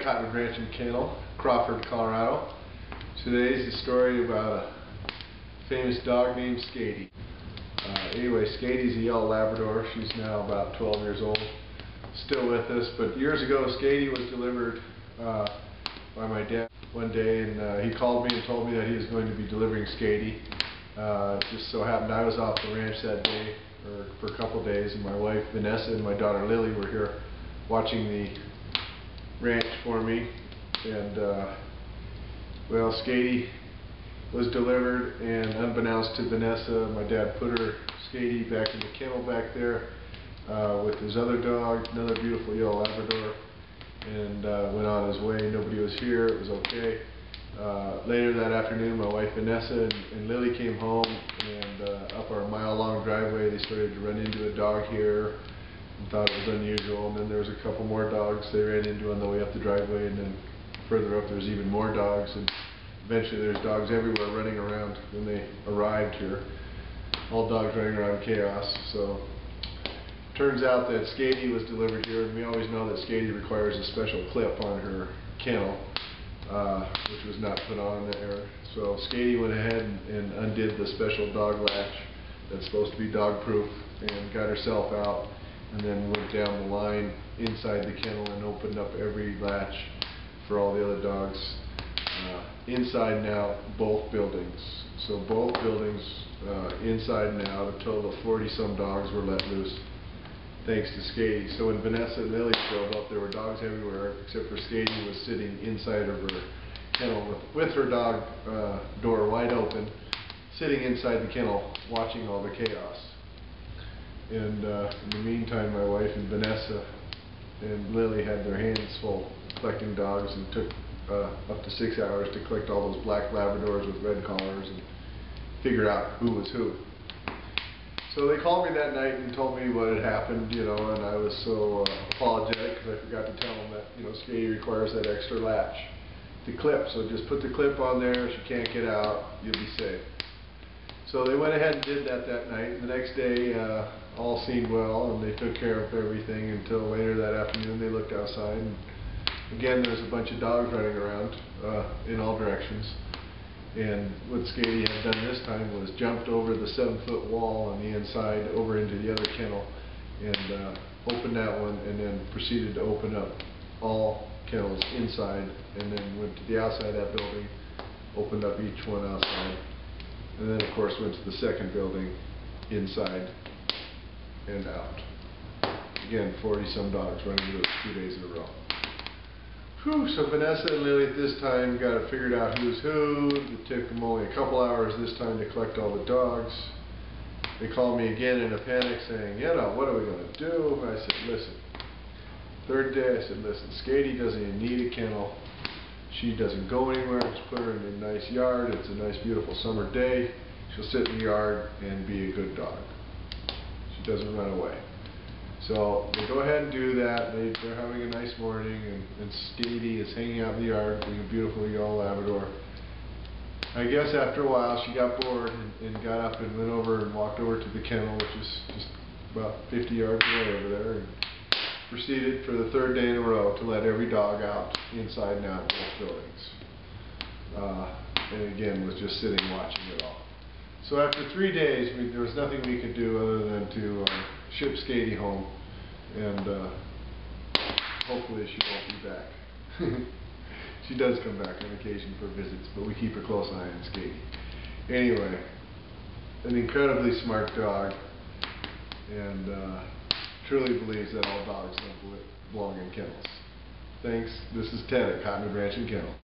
Cottonwood Ranch and Kennel, Crawford, Colorado. Today is a story about a famous dog named Skadi. Anyway, Skadi's a yellow Labrador. She's now about 12 years old, still with us. But years ago, Skadi was delivered by my dad one day, and he called me and told me that he was going to be delivering Skadi. Just so happened I was off the ranch that day, or for a couple days, and my wife Vanessa and my daughter Lily were here watching the ranch for me. And well, Skadi was delivered, and unbeknownst to Vanessa, my dad put her Skadi back in the kennel back there with his other dog, another beautiful yellow Labrador, and went on his way. Nobody was here. It was okay. Later that afternoon, my wife Vanessa and Lily came home, and up our mile-long driveway, they started to run into a dog here and thought it was unusual. And then there was a couple more dogs they ran into on the way up the driveway, and then further up there's even more dogs, and eventually there's dogs everywhere running around when they arrived here. All dogs running around chaos. So turns out that Skadi was delivered here, and we always know that Skadi requires a special clip on her kennel, which was not put on there. So Skadi went ahead and undid the special dog latch that's supposed to be dog proof, and got herself out, and then went down the line inside the kennel and opened up every latch for all the other dogs. Inside now, both buildings. So both buildings inside now, a total of 40-some dogs were let loose, thanks to Skadi. So when Vanessa and Lily drove up, there were dogs everywhere, except for Skadi was sitting inside of her kennel with her dog door wide open, sitting inside the kennel, watching all the chaos. And in the meantime, my wife and Vanessa and Lily had their hands full collecting dogs, and took up to 6 hours to collect all those black Labradors with red collars and figure out who was who. So they called me that night and told me what had happened, and I was so apologetic because I forgot to tell them that, Skadi requires that extra latch, the clip. So just put the clip on there. She can't get out. You'll be safe. So they went ahead and did that night. And the next day, all seemed well, and they took care of everything until later that afternoon. They looked outside, and again, there's a bunch of dogs running around in all directions. And what Skadi had done this time was jumped over the 7-foot wall on the inside over into the other kennel, and opened that one, and then proceeded to open up all kennels inside, and then went to the outside of that building, opened up each one outside, and then of course went to the second building inside and out. Again, 40-some dogs running loose 2 days in a row. Whew, so Vanessa and Lily at this time got it figured out who's who. It took them only a couple hours this time to collect all the dogs. They called me again in a panic saying, what are we going to do? And I said, listen. Third day, I said, listen, Skadi doesn't even need a kennel. She doesn't go anywhere. Just put her in a nice yard. It's a nice, beautiful summer day. She'll sit in the yard and be a good dog. She doesn't run away. So they go ahead and do that. They're having a nice morning, and Skadi is hanging out in the yard being a beautiful yellow Labrador. I guess after a while she got bored and got up and went over and walked over to the kennel, which is just about 50 yards away over there, and proceeded for the third day in a row to let every dog out inside and out of both buildings. And again, was just sitting watching it all. So after 3 days, there was nothing we could do other than to ship Skadi home, and hopefully she won't be back. She does come back on occasion for visits, but we keep a close eye on Skadi. Anyway, an incredibly smart dog, and truly believes that all dogs belong in kennels. Thanks. This is Ted at Cottonwood Ranch and Kennel.